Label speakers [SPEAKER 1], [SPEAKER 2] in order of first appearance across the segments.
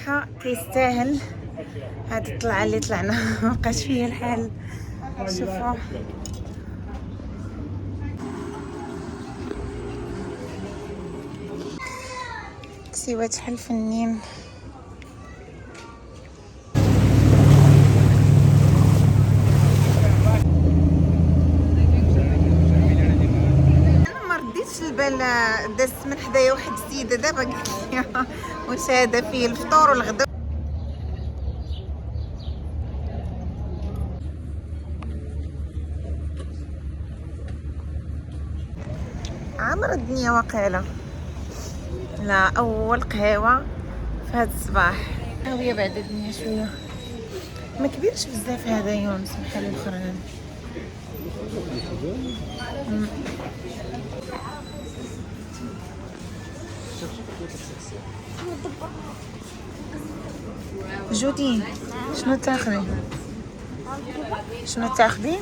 [SPEAKER 1] صراحه كيستاهل هاد الطلعه اللي طلعنا. مابقاش فيا الحال. شوفوا سوات شحال فنين. البال دازت من حدايا واحد السيده دابا قالت لي واش هذا فيه الفطور والغدا. عامره الدنيا واقيلا. لا اول قهوه في هذا الصباح. هاويه بعد الدنيا شويه ما كبيرش بزاف هذا يونس بحال الاخرين. جودي شنو تاخذي؟ شنو تاخذي؟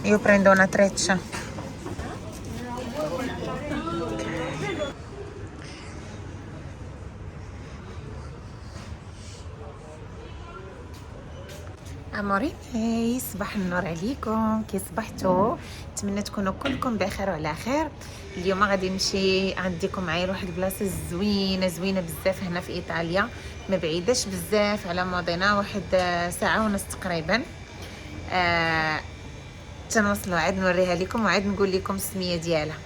[SPEAKER 1] Io prendo una treccia. اموري صباح النور عليكم. كي صبحتوا؟ نتمنى تكونوا كلكم بخير وعلى خير. اليوم غادي نمشي عندكم معايا لواحد البلاصه زوينه بزاف هنا في ايطاليا، ما بعيداش بزاف على مودينا، واحد ساعه ونص تقريبا. تنوصلوا عاد نوريها لكم وعاد نقول لكم السميه ديالها.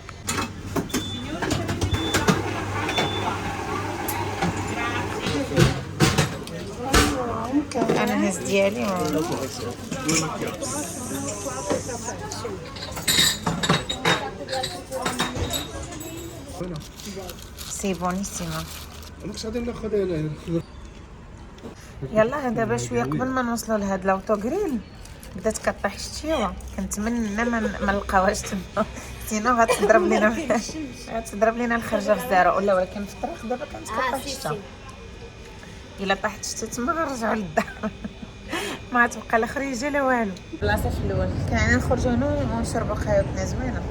[SPEAKER 1] الاناناس ديالي سي بونيسيمو. يلا دابا شويه قبل ما نوصلوا لهاد لاوتوغريل بدات كطيح الشتيوه. كنتمنى ما نلقاوهاش تما، سينو غتضرب لينا الخرجه في الزهره ولا. ولكن في الطريق دابا كانت كطيح الشتا. الا طاحت الشتا تما غنرجعوا للدار. ما تبقى لا خريجه لا والو. بلاصه في الاول كنا نخرجوا هنا ونشربوا قهوتنا زوينه.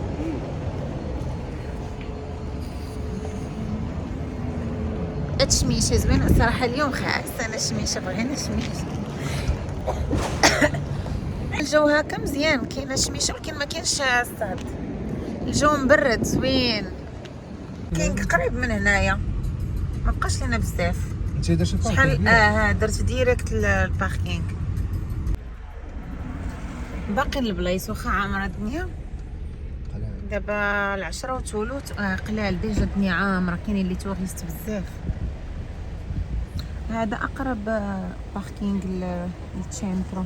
[SPEAKER 1] الشميشه زوينه الصراحه. اليوم خاص انا الشميشه، بغينا الشميشه. الجو هكا مزيان، كاينه الشميشه ولكن ما كاينش الصهد. الجو مبرد زوين. كاين قريب من هنايا، ما بقاش لنا بزاف. شحال درت ديريكت الباركينغ. باقي البلايص واخا عامره الدنيا. دابا 10 وثلث قلال ديجا الدنيا عامره، كاينين اللي توغيست بزاف. هذا اقرب باركينغ للتشينترو.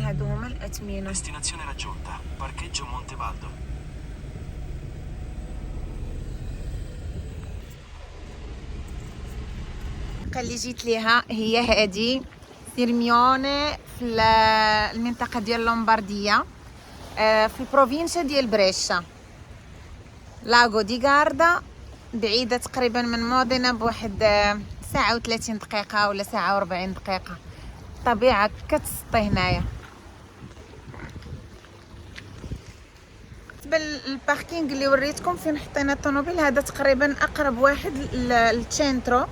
[SPEAKER 1] هادو هما الاثمنه.
[SPEAKER 2] Destinazione raggiunta. Parcheggio Montebaldo.
[SPEAKER 1] اللي جيت ليها هي هادي سيرميوني في المنطقه ديال لومبارديا، في البروفينشا ديال بريشا. لاغو دي غاردا بعيده تقريبا من مودينا بواحد ساعه و30 دقيقه ولا ساعه و40 دقيقه. الطبيعه كتسطي هنايا. الباركينغ اللي وريتكم فين حطينا الطوموبيل هذا تقريبا اقرب واحد للتشينترو.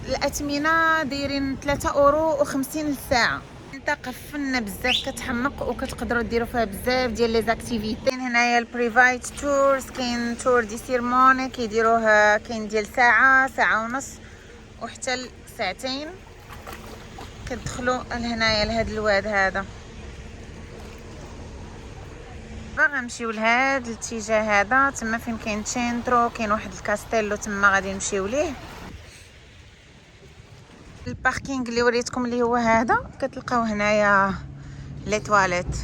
[SPEAKER 1] الاثمنه دايرين 3.50€ للساعه. منطقه فنه بزاف كتحمق وكتقدروا ديروا فيها بزاف ديال لي زاكتيفيتي. كاين هنايا البريفايت تورز، كاين تور دي سيرموني كيديروه، كاين ديال ساعه ونص وحتى لساعتين. كتدخلوا لهنايا لهاد الواد هذا. غنمشيو لهاد الاتجاه هذا تما فين كاين تشينترو. كاين واحد الكاستيلو تما غادي نمشيو ليه. الباركينغ اللي وريتكم اللي هو هذا كتلقاو هنايا لي تواليت.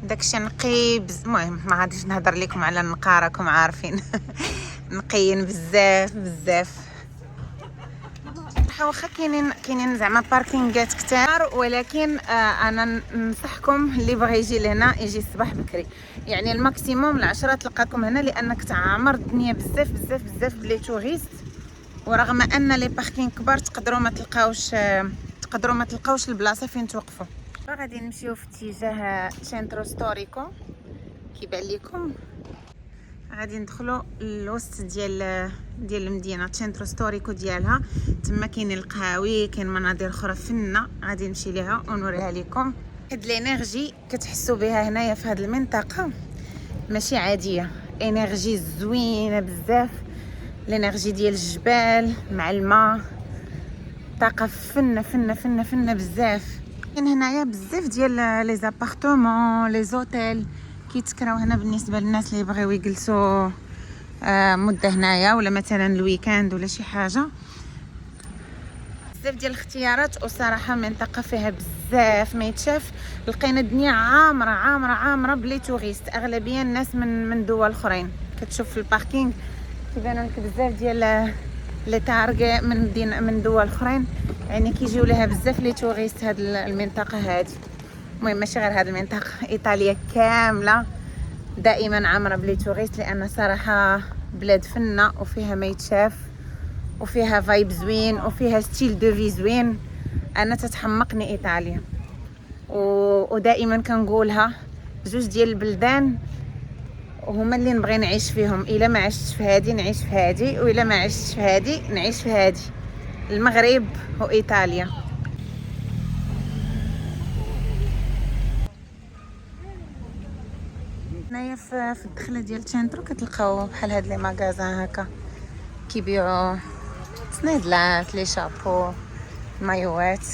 [SPEAKER 1] داكشي نقي المهم ما غاديش نهضر لكم على النقا، راكم عارفين. نقيين بزاف. واخا كاينين زعما باركينغات كتار، ولكن انا ننصحكم اللي بغى يجي لهنا يجي الصباح بكري. يعني الماكسيموم العشرة تلقاكم هنا، لانك تعمر الدنيا بزاف بلي توريست. ورغم ان لي باركينغ كبار تقدروا ما تلقاوش البلاصه فين توقفوا. غادي نمشيو في اتجاه سنترو ستوريكو. كيبان لكم غادي ندخلوا الوسط ديال المدينه سنترو ستوريكو ديالها. تما كاين القهاوي، كاين مناظر اخرى فنه غادي نمشي ليها ونوريها لكم. هاد الانرجي كتحسوا بها هنايا في هاد المنطقه ماشي عاديه، انرجي زوينه بزاف، الانرجي ديال الجبال مع الماء، طاقه فنه فنه فنه فنه بزاف. كاين هنايا بزاف ديال لي زابارتمون لي زوتيل كيتكراو هنا بالنسبه للناس اللي بغاو يجلسوا مده هنايا، ولا مثلا الويكاند ولا شي حاجه. بزاف ديال الاختيارات، وصراحه منطقه فيها بزاف ما يتشاف. لقينا الدنيا عامره عامره عامره بلي توريست، اغلبيه الناس من دول اخرين. كتشوف في الباركينغ كيبانوا لك بزاف ديال لي تارغي من دول اخرين، يعني كيجيو لها بزاف لي توريست هاد المنطقه هادي. المهم ماشي غير هاد المنطقه، ايطاليا كامله دائما عامره بلي توريست، لان صراحه بلاد فنه وفيها ما يتشاف وفيها فايب زوين وفيها ستيل دو في زوين. انا تتحمقني ايطاليا، ودائما كنقولها بجوج ديال البلدان وهما اللي نبغي نعيش فيهم. الا ما عشتش في هادي نعيش في هادي، والا ما عشتش في هادي نعيش في هادي، المغرب وايطاليا. هنايا في الدخله ديال سنترو كتلقاو بحال هاد لي ماغازان هكا كيبيعوا صنيدلات، لي شابو، مايوات.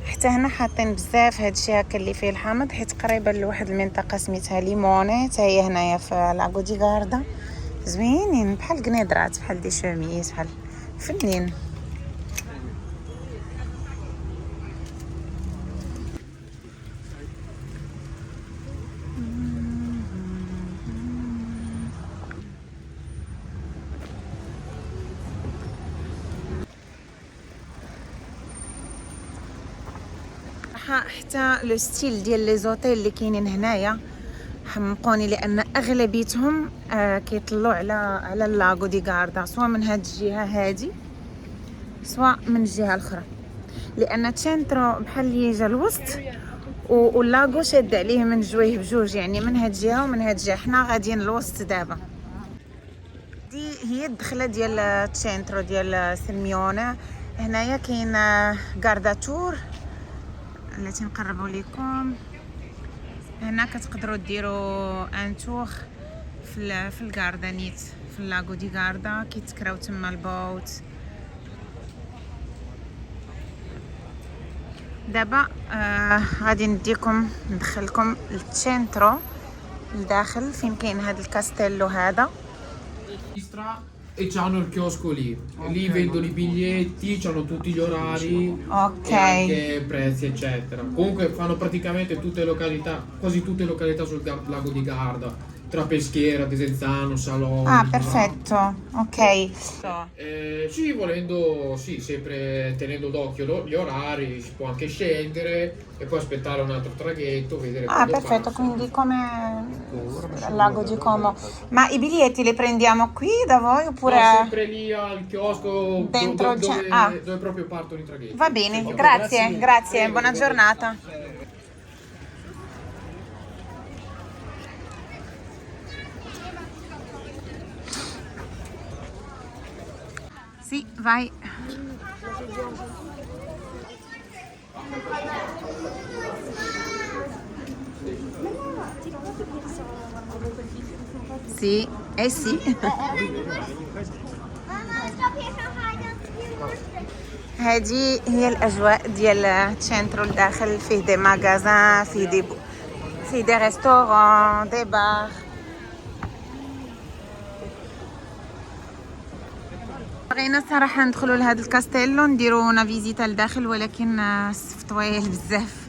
[SPEAKER 1] حتى هنا حاطين بزاف هادشي هكا اللي فيه الحامض، حيت قريبه لواحد المنطقه سميتها ليموني، حتى هي هنايا في لاغو دي غاردا. زوينين بحال قنيدرات، بحال دي شوميز، بحال فنين. حتى لو ستيل ديال لي زوتيل اللي كاينين هنايا حمقوني، لان اغلبيتهم كيطلعوا على اللاغو دي غاردا، سواء من هاد الجهه هادي سواء من الجهه الاخرى، لان تشنترو بحال اللي جا الوسط واللاغو شاد عليه من جويه بجوج، يعني من هاد الجهه ومن هاد الجهه. حنا غاديين الوسط دابا. دي هي الدخله ديال تشنترو ديال سيميونه. هنايا كاين غاردا تور التي نقربوا لكم. هنا كتقدروا ديروا ان تور في الغاردا نيت، في اللاغو دي غاردا كيتكراو تما البوت. دابا غادي ندخلكم للتشنترو لداخل فين كاين هذا الكاستيلو هذا.
[SPEAKER 3] E c'hanno il chiosco lì, lì vendono i biglietti, c'hanno tutti gli orari,
[SPEAKER 1] Ok.
[SPEAKER 3] e anche prezzi eccetera. Comunque fanno praticamente tutte le località, quasi tutte le località sul lago di Garda, tra Peschiera, Desenzano, Salò.
[SPEAKER 1] Perfetto, ok.
[SPEAKER 3] Sì, volendo, sì, sempre tenendo d'occhio gli orari, si può anche scendere e poi aspettare un altro traghetto, vedere quando
[SPEAKER 1] Perfetto,
[SPEAKER 3] passa.
[SPEAKER 1] quindi come al lago di Como. Ma i biglietti li prendiamo qui da voi oppure...
[SPEAKER 3] No, sempre lì al chiosco
[SPEAKER 1] Dentro
[SPEAKER 3] dove proprio partono i traghetti.
[SPEAKER 1] Va bene, grazie, buona giornata. Sì, vai. Sì, eh sì. هذه هي الاجواء ديال تشنترو لداخل. فيه دي ماغازان، فيه دي ريستورون، دي بار. بغينا صراحه ندخلوا لهذا الكاستيلو نديرونا فيزيتا لداخل، ولكن الصف طويل بزاف.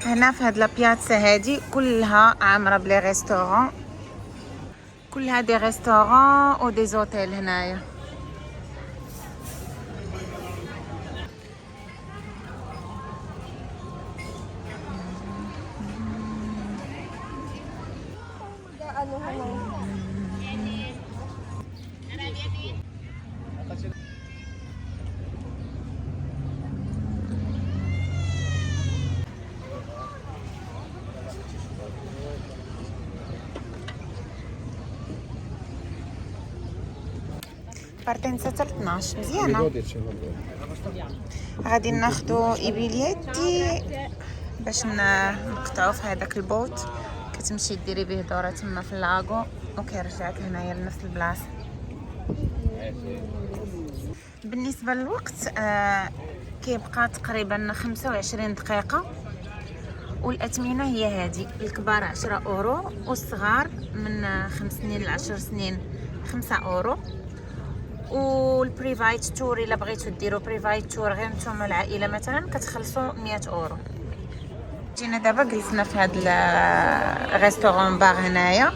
[SPEAKER 1] هنا في هاد لابياتسا هادي كلها عامره بلي ريستورون، كلها دي ريستورون و دي زوتيل هنايا. بارتنسا 12 مزيانه. غادي ناخدو ايبيليتي باش نقطعو في هذاك البوت، كتمشي ديري به دوره تما في اللاغو وكيرجعك هنايا لنفس البلاصه. بالنسبه للوقت كيبقى تقريبا 25 دقيقه، والاثمنه هي هذه: الكبار 10 اورو والصغار من 5 سنين ل 10 سنين 5 اورو. والبريفايت تور الا بغيتو ديروا بريفايت تور غير نتوما العائله مثلا كتخلصوا 100 اورو. جينا دابا جلسنا في هذا الريستورون بار هنايا.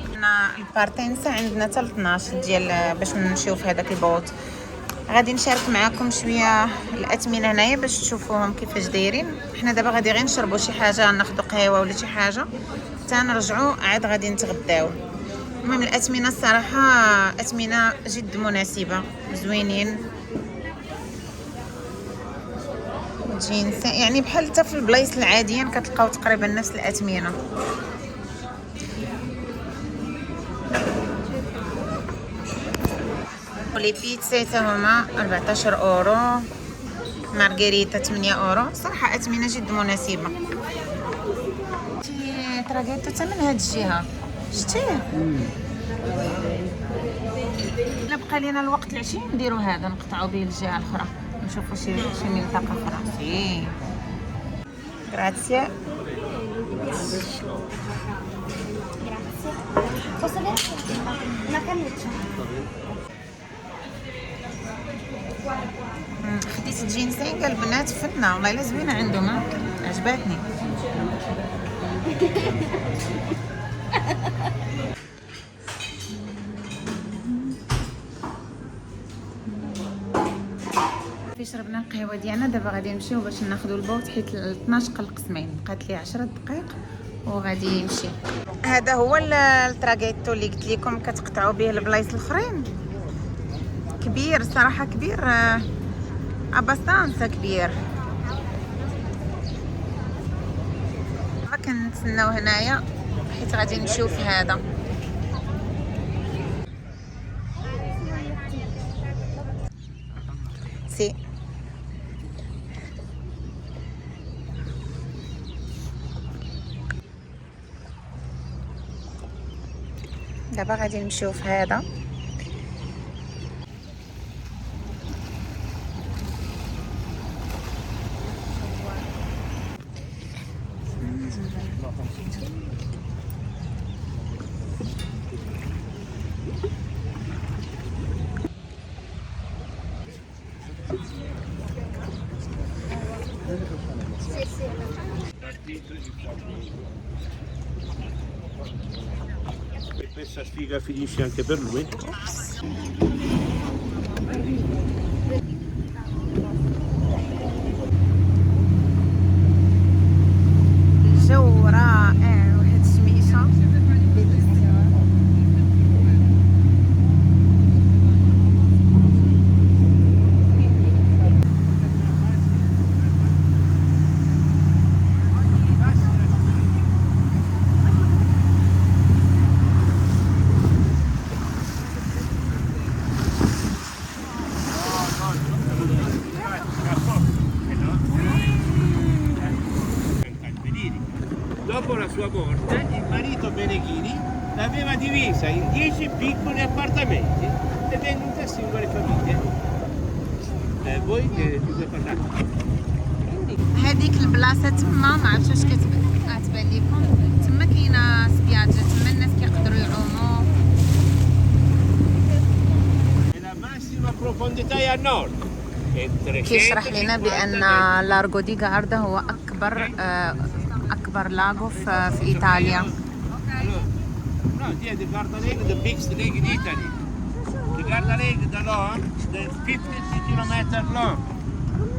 [SPEAKER 1] البارتنسا عندنا حتى 12 ديال باش نمشيو في هذاك البوت. غادي نشارك معكم شويه الاثمنه هنايا باش تشوفوهم كيفاش دايرين. حنا دابا غادي غير نشربوا شي حاجه، ناخذوا قهوه ولا شي حاجه حتى نرجعوا عاد غادي نتغداو. المهم الاثمنه الصراحه اثمنه جد مناسبه، زوينين جينس، يعني بحال حتى في البلايص العاديين كتلقاو تقريبا نفس الاثمنه. ولي بيتزا حتى هما 14 اورو، مارغريتا 8 اورو. صراحه اثمنه جد مناسبه. تراغيتو حتى من هاد الجهه شتيه. الا بقى لينا الوقت العشيه نديرو هذا، نقطعو به الجهه الاخرى، نشوفو شي منطقه اخرى. سي غراتسيا. خديت الجينسينغ البنات فنه والله الا زوينه عندهم، عجباتني. شربنا القهوه ديالنا، دابا غادي نمشيو باش ناخذوا البوت حيت 12 قل قسمين، بقات لي 10 دقائق وغادي يمشي. هذا هو التراغيتو اللي قلت لكم كتقطعوا به البلايص الاخرين. كبير صراحه، كبير اباستانسا كبير. ما كنتسناو هنايا حيت غادي نمشيو في هذا. سي دابا غادي نمشيو في هذا.
[SPEAKER 4] Questa sfiga finisce anche per lui.
[SPEAKER 1] الجو رائع، واحد الشميشه
[SPEAKER 4] Dopo la sua morte, il marito Beneghini l'aveva divisa in 10 piccoli appartamenti e venduti a singole famiglie. Voi che cosa parlate?
[SPEAKER 1] هذيك البلاصه تما ما عرفتش واش كتبان لكم، تما كاينه سبياجه، تما الناس كيقدروا يعوموا.
[SPEAKER 4] La massima profondità è a nord.
[SPEAKER 1] كيشرح لنا بان لارغو دي غاردا هو اكبر اكبر لاغو في ايطاليا.
[SPEAKER 4] No, yeah, the Garda Lake, the biggest lake in Italy. The Garda Lake, the long, the 50 kilometer long,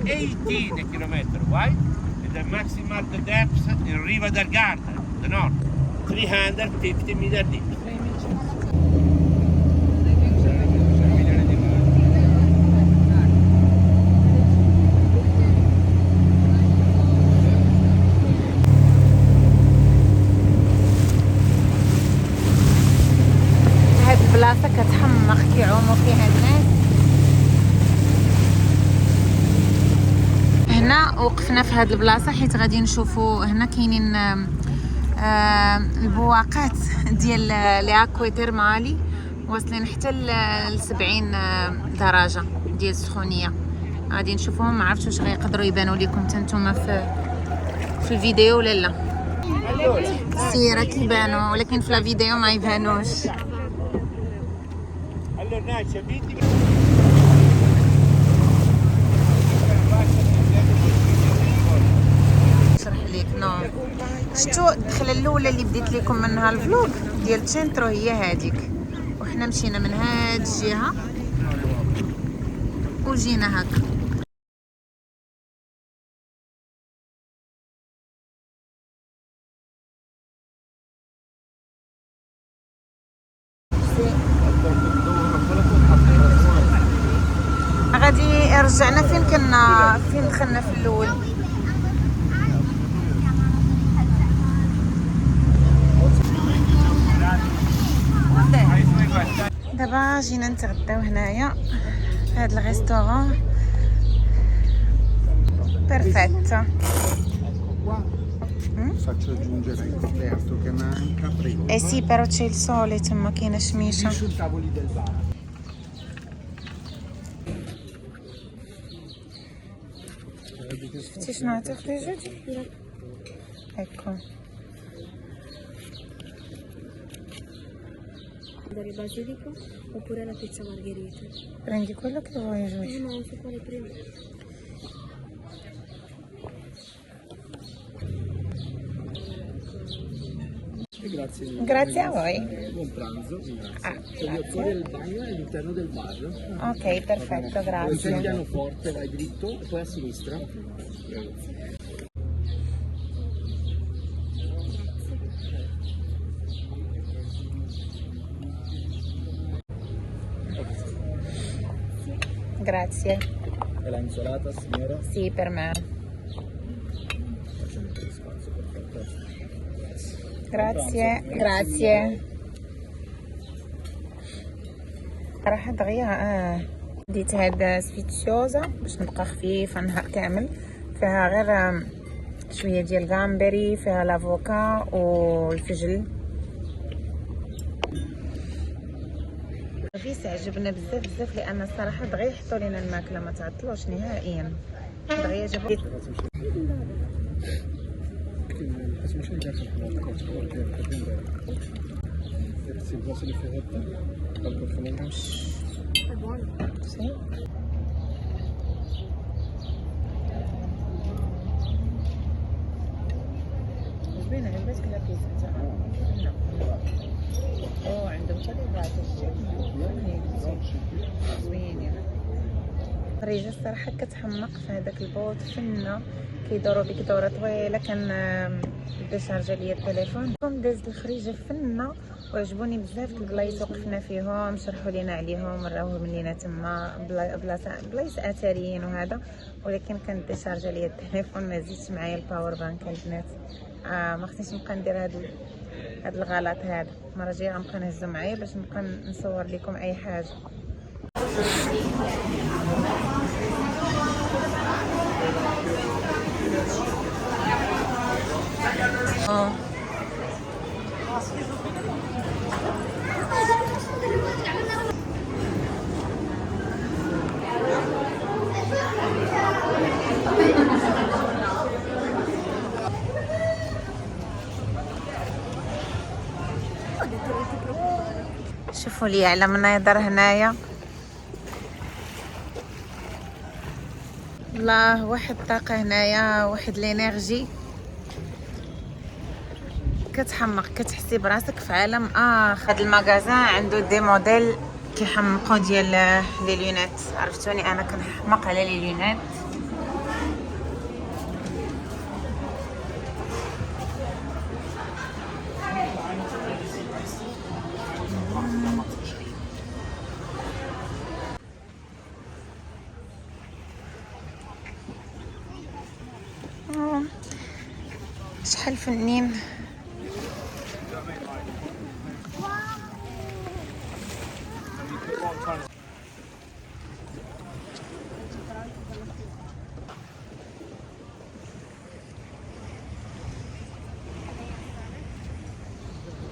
[SPEAKER 4] 18 kilometer wide, and the maximal depth in Riva del Garda, the north, 350 meter deep.
[SPEAKER 1] بلاصة كتحمق كيعوموا فيها الناس. هنا وقفنا في هذه البلاصة حيت غادي نشوفوا هنا كاينين البواقات ديال لياكوي تيرمالي واصلين حتى ل 70 درجة ديال السخونية. غادي نشوفوهم، ما عرفتش واش غيقدروا يبانوا لكم نتوما في الفيديو ولا لا. السيارة كيبانوا ولكن في الفيديو ما يبانوش. نشرح لك نو شتو الدخله الاولى اللي بديت لكم منها الفلوق ديال تشينترو هي هذيك، وحنا مشينا من هاد الجهه وجينا هكا. غادي رجعنا فين دخلنا في الاول. دابا جينا نتغداو هنايا في هذا الريستورون بيرفيت.
[SPEAKER 5] Faccio aggiungere il coperto che manca, prego.
[SPEAKER 1] Eh sì, però c'è il sole, insomma, كاينه شميشه.
[SPEAKER 5] Sui tavoli del bar.
[SPEAKER 1] شفتي شنو تاخدي جوج؟ هكا
[SPEAKER 6] Del basilico oppure la pizza margherita?
[SPEAKER 1] prendi quello che vuoi giù.
[SPEAKER 6] No, non so quale prendere.
[SPEAKER 5] Grazie mille.
[SPEAKER 1] Grazie a voi.
[SPEAKER 5] Buon pranzo.
[SPEAKER 1] Ah,
[SPEAKER 5] Grazie. Fuori del bagno e all'interno del bar.
[SPEAKER 1] Ok, perfetto,
[SPEAKER 5] Poi c'è il
[SPEAKER 1] grazie.
[SPEAKER 5] pianoforte, vai dritto e poi a sinistra.
[SPEAKER 1] Grazie.
[SPEAKER 5] E la insalata, signora?
[SPEAKER 1] Sì, per me.
[SPEAKER 5] Facciamo un po' di spazio, perfetto.
[SPEAKER 1] Grazie. Grazie. راح دغيا ديت هاد سفيتشوزا باش نبقى خفيفه نهار كامل. فيها غير شويه ديال الغامبري، فيها لافوكا والفجل. الريس عجبنا بزاف بزاف لان الصراحه دغيا يحطوا لنا الماكله ما تعطلوش نهائيا. دغيا جابوا Sì. زوينة عجبتك لا بيتزا او عندهم تليفات زوينين. خريجة الصراحة كتحمق في هذاك البوط فنة كيدوروا بك دورة طويلة. كان بدا شارجة ليا التليفون دازت الخريجة فنة وعجبوني بزاف البلايص وقفنا فيهم، شرحوا لينا عليهم، وراوهم لينا تما بلايص اثريين وهذا. ولكن كانت ديشارجا ليا التليفون ما زيدش معايا الباور بانك البنات. ما خصنيش نبقى ندير هاد الغلط هذا. المره الجايه غنبقى نهزو معايا باش نبقى نصور لكم اي حاجه. شوفوا لي على مناظر هنايا، والله واحد الطاقه هنايا، واحد لينيرجي كتحمق، كتحسي براسك في عالم اخر. هاد المغازان عنده دي موديل كيحمقوا ديال لي لونات. عرفتوني انا كنحمق على لي لونات. شحال فنين.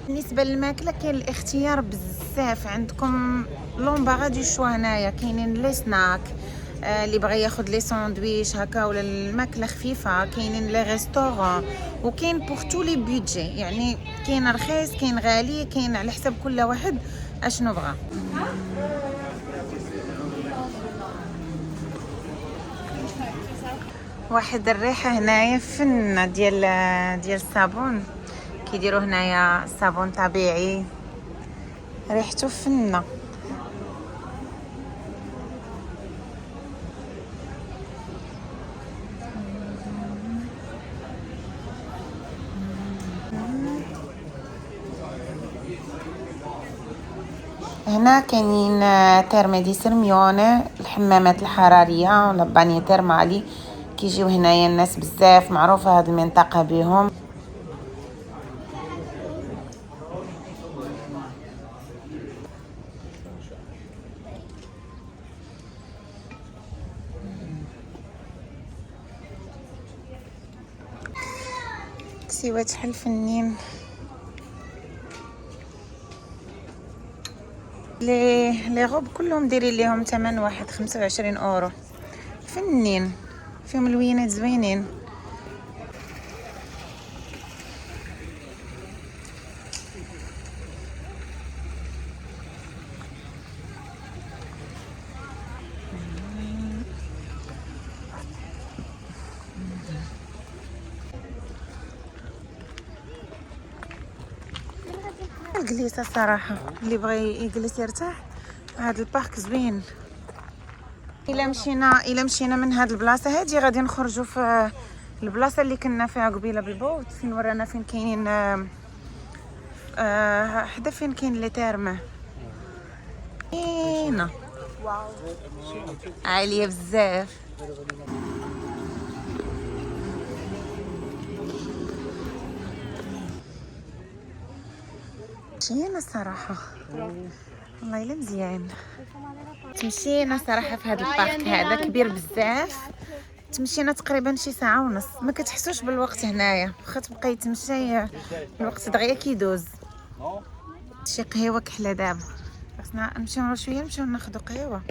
[SPEAKER 1] بالنسبه للماكله كاين الاختيار بزاف. عندكم لومباغا دي شوا هنايا، كاينين لي سناك اللي بغى ياخد لي ساندويش هكا ولا الماكله خفيفه، كاينين لي ريستورون، وكاين بوغ تو لي بودجي. يعني كاين رخيص كاين غالي، كاين على حسب كل واحد اشنو بغى. واحد الريحه هنايا فنه ديال الصابون. كيديروا هنايا صابون طبيعي ريحته فنه. هنا كاينين تيرمي دي سيرميوني، الحمامات الحراريه ولا باني تيرمالي. كيجيو هنايا الناس بزاف، معروفه هاد المنطقه بهم. سيوات شحال فنين. لي غوب كلهم دايرين ليهم ثمن واحد 25 اورو. فنين فيهم الوينات زوينين. الجليسه الصراحه اللي بغى يجلس يرتاح هاد البارك زوين. الا مشينا من هاد البلاصه هادي غادي نخرجوا في البلاصه اللي كنا فيها قبيله بالبوت، فين ورانا فين كاينين حدا فين كاين لي تيرما. هنا عاليه بزاف. مشينا الصراحه والله الا مزيان. تمشينا صراحه في هذا البارك هذا كبير بزاف. تمشينا تقريبا شي ساعه ونص، ما كتحسوش بالوقت هنايا. واخا تبقاي تمشي الوقت دغيا كيدوز. شي قهيوه كحله دابا، خصنا نمشيو شويه نمشيو ناخذ قهيوه.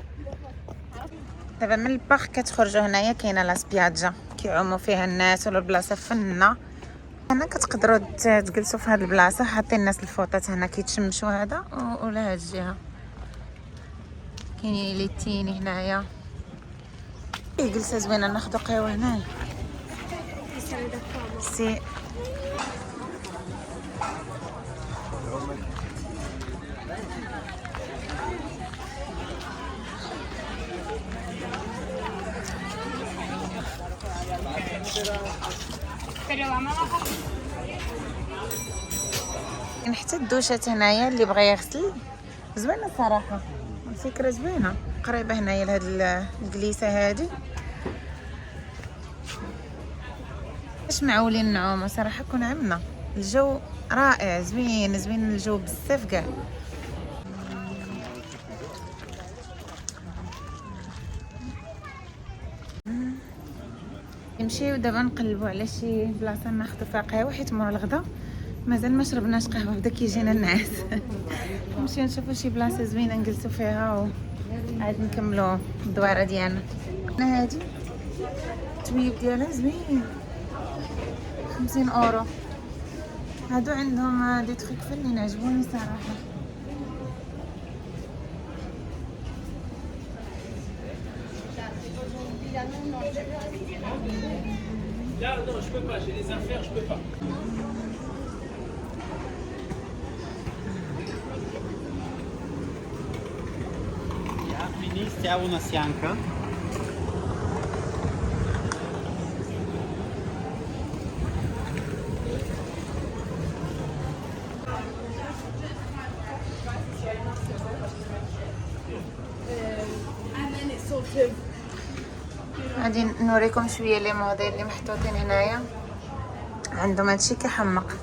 [SPEAKER 1] دابا من البارك كتخرجوا هنايا كاينه لا سبياجا كيعوموا فيها الناس، ولا البلاصه فنه. هنا كتقدروا تجلسوا في هذه البلاصه، حاطين الناس الفوطات هنا كيتشمشوا هذا ولا هاد الجهه. كاينين لي تيني هنايا جلسه زوينه ناخذ قهوه هنايا. سي حتى الدوشات هنايا اللي بغى يغسل زوينه صراحه. الفكره زوينه قريبه هنايا لهاد الجليسه هادي. اش معولين نعوموا صراحه كون عمنا. الجو رائع زوين الجو بزاف كاع. نمشيو دابا نقلبوا على شي بلاصه ناخذوا فيها قهوه، حيت مور الغدا مازال ما شربناش قهوه بدا كيجينا النعاس. نمشيو نشوفوا شي بلاصه زوينه نجلسوا فيها وعاد نكملوا الدواره ديالنا. هنا هادي التويب ديالها زوين 50 اورو. هادو عندهم دي تخيك فنين عجبوني صراحه.
[SPEAKER 5] ha una sianca.
[SPEAKER 1] غادي نوريكم شويه لي موديل اللي محطوطين هنايا. عندهم هادشي كيحمق.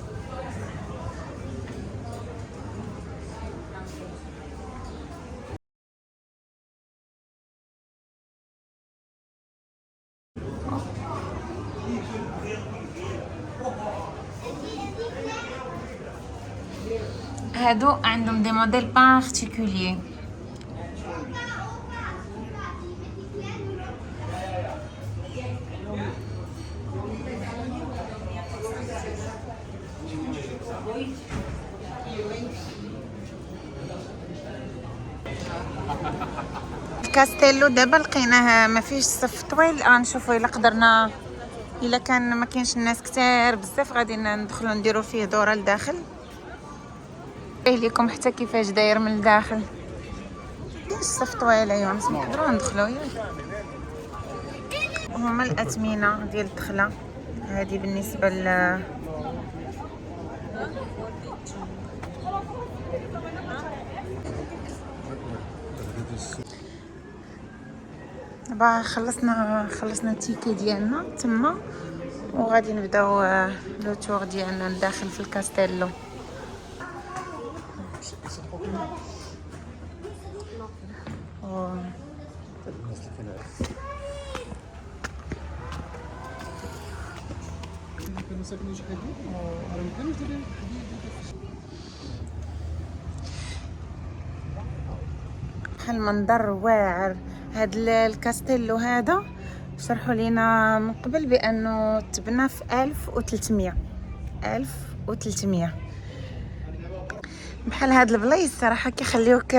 [SPEAKER 1] هادو عندهم دي موديل بارتيكولير. الكاستيلو دابا لقيناه ما فيش صف طويل. غنشوفوا الا قدرنا، الا كان ما كاينش الناس كتير بزاف غادي ندخلوا نديروا فيه دوره لداخل. ليكم حتى كيفاش داير من الداخل. كاينش صف طويل. ايوا نقدروا ندخلوا ياك. هما الاثمنه ديال الدخله هذه بالنسبه ل دابا خلصنا التيكي ديالنا تما، وغادي نبداو لو تور ديالنا لداخل في الكاستيلو. المنظر واعر. هاد الكاستيلو هذا شرحوا لينا من قبل بانه تبنى في 1300. بحال هاد البلايص صراحه كيخليوك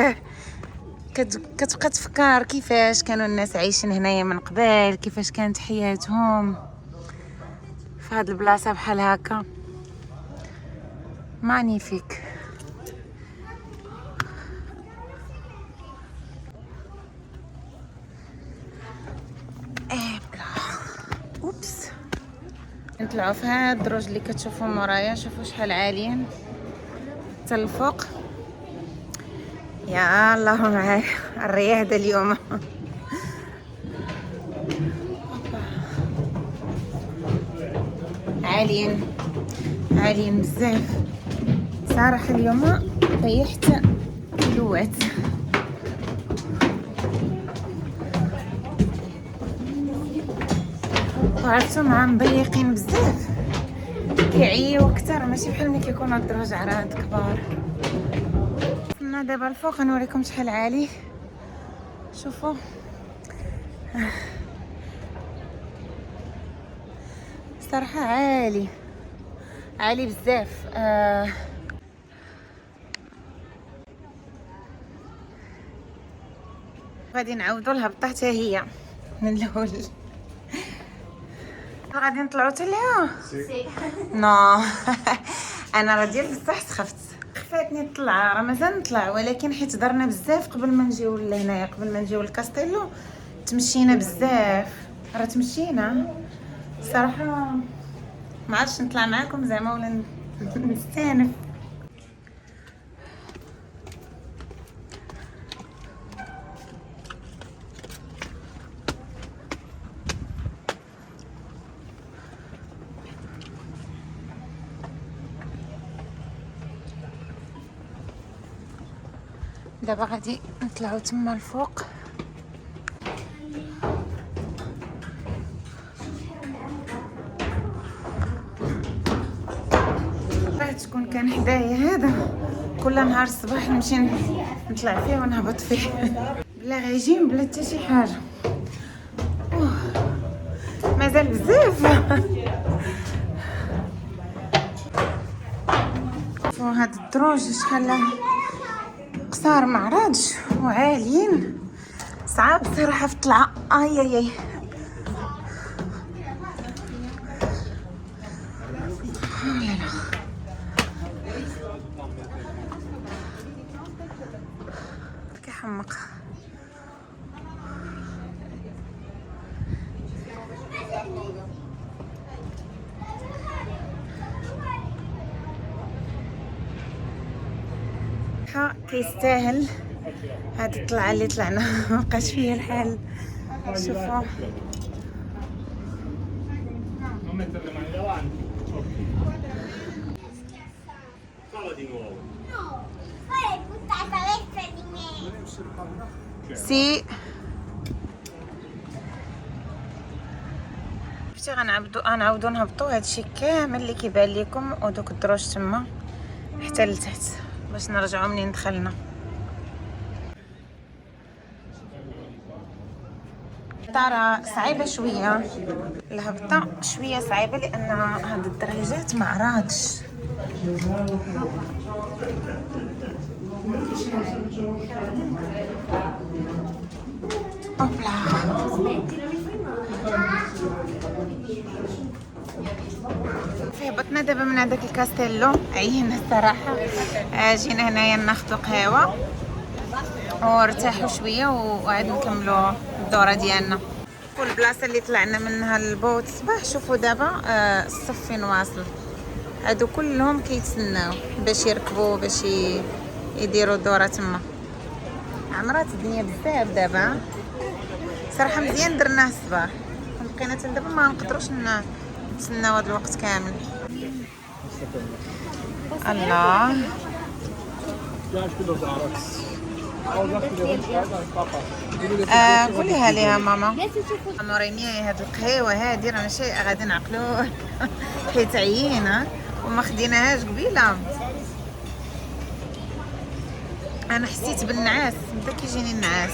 [SPEAKER 1] كتبقى تفكر كيفاش كانوا الناس عايشين هنايا من قبل، كيفاش كانت حياتهم في هاد البلاصه بحال هكا. مانيفيك. اوبس. نطلعوا في هاد الدروج اللي كتشوفوا مورايا. شوفوا شحال عاليين حتى الفوق. يا الله معايا الرياح دا اليوم. عاليين بزاف صراحه. اليوم طيحت كيلوات. وعرفتو مع مضيقين بزاف كيعيو اكثر، ماشي بحال ملي كيكونوا الدروج عراض كبار. وصلنا دابا الفوق. نوريكم شحال عالي. شوفوا صراحه عالي بزاف. غادي نعاودوا الهبطه حتى هي من الاول. غادي نطلعوا حتى لها. نو انا راه ديال بصح خفاتني نطلع. راه مازال نطلع، ولكن حيت درنا بزاف قبل ما نجيو لهنايا، قبل ما نجيو للكاستيلو تمشينا بزاف. راه تمشينا صراحه. ما عرفتش نطلع معاكم زعما ولا نستانف. دابا غادي نطلعوا تما الفوق. تكون كان حدايا هذا كل نهار الصباح نمشي نطلع فيه ونهبط فيه بلا ريجيم بلا حتى شي حاجه. مازال بزاف. وهاد الدروج شحال قصار معرضش وعاليين. صعب صراحه في الطلعه. اي كيحمق. صراحه كيستاهل هاد الطلعه اللي طلعنا. مابقاش فيا الحال. شوفوا سي شفتي غنعاودو نهبطو هادشي كامل اللي كيبان لكم ودوك الدروج تما حتى لتحت باش نرجعو منين دخلنا. ترى صعيبه شويه الهبطه، شويه صعيبه لان هاد الدرجات ما عراتش. اوبلا هبطنا دابا من هذاك الكاستيلو، عينا الصراحه. جينا هنايا ناخذ قهوه وارتاحوا شويه وعاد نكملوا الدوره ديالنا. والبلاصه اللي طلعنا منها البوت الصباح شوفوا دابا الصف فين واصل. هادو كلهم كيتسناو باش يركبوا باش يديروا الدوره تما. عمرات الدنيا بزاف دابا صراحه. مزيان درناه الصباح، بقينا حتى دابا ما نقدروش نتسناو هذا الوقت كامل. الله قوليها ليها ماما. نوريني هاد القهيوه هادي راه ماشي غادي نعقلو حيت عيينا وما خديناهاش قبيله. انا حسيت بالنعاس، بدا كيجيني النعاس.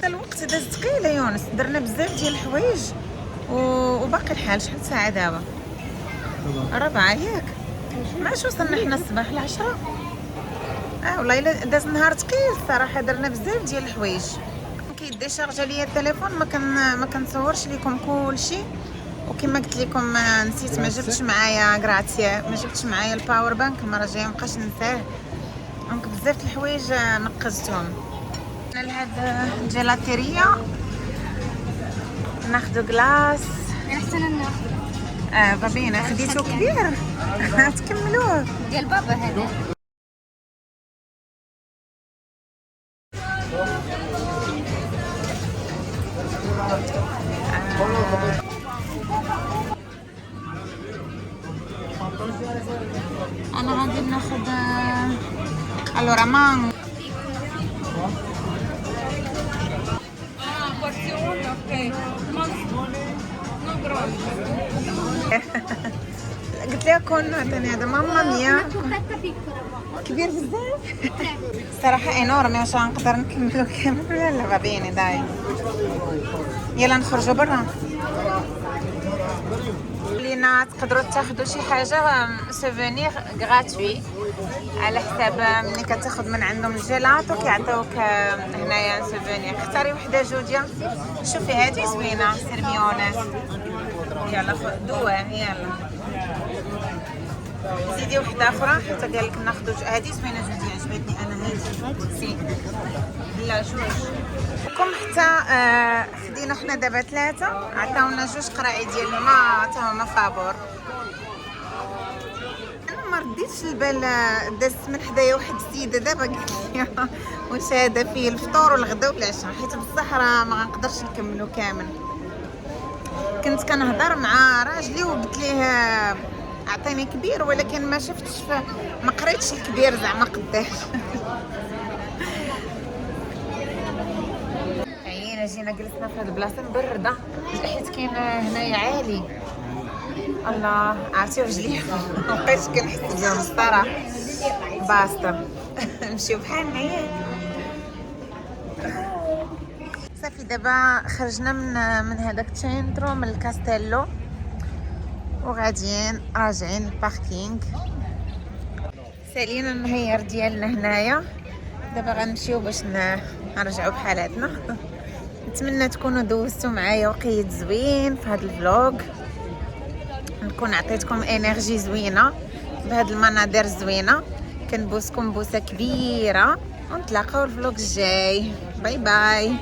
[SPEAKER 1] الوقت داز ثقيل يا يونس، درنا بزاف ديال الحوايج وباقي الحال. شحال ساعه دابا؟ 4 ياك؟ معاش وصلنا حنا الصباح 10. والله الا داز نهار ثقيل الصراحه. درنا بزاف ديال الحوايج. كيديشارجا ليا التليفون ما كنصورش لكم كلشي. وكما قلت لكم نسيت، ما جبتش معايا غراتيا، ما جبتش معايا الباور بانك. المره الجايه مابقاش ننساه. دونك بزاف الحوايج نقزتهم. انا لهاد الجيلاتيريا ناخذ كلاص.
[SPEAKER 6] احسن ناخذ
[SPEAKER 1] بابينا خديتو كبير. تكملوه
[SPEAKER 6] ديال بابا هذا.
[SPEAKER 1] انا غادي ناخذ الورا مانغ. قلت لها كون عطيني هذا ماما ميا كبير بزاف صراحه انورمي. واش غنقدر نكملو كامل ولا لا؟ بابيني داي يلا نخرجوا برا. لينا تقدروا تاخذوا شي حاجه سوفونير غراتوي على حساب ملي كتاخذ من عندهم الجيلاتو كيعطيوك هنايا سوفونير. اختاري وحده جوجيا. شوفي هذه زوينه سيرميونات. يلا دواه يلا زيدي وحده اخرى حتى قال لك ناخذ هذه زوينه جوجيا. عجبتني انا هذه سي لا جوج كم حتى خدينا حنا دابا 3 عطاونا 2 قراعي ديال ما حتى هما فابور. انا ما رديتش البال دازت من حدايا واحد السيده دابا قالت لي واش هذا فيه الفطور والغدا والعشاء، حيت بصح راه ما غنقدرش نكملو كامل. كنت كنهضر مع راجلي وقلت ليه اعطيني كبير، ولكن ما شفتش ما قريتش الكبير زعما قداش. جينا جلسنا في هاد البلاصه مبرده حيت كاين هنايا عالي. الله عرفتي رجلي مابقيتش كنحس بهم الصراحه. باسطه نمشيو بحالنا ياك. صافي دابا خرجنا من هذاك السنترو من الكاستيلو وغاديين راجعين الباركينغ. سالينا النهير ديالنا هنايا. دابا غنمشيو باش نرجعوا بحالاتنا. نتمنى تكونوا دوزتوا معايا وقيت زوين في هذا الفلوق، نكون عطيتكم انرجي زوينه بهاد المناظر الزوينه. كنبوسكم بوسه كبيره ونتلاقاو الفلوق الجاي. باي باي.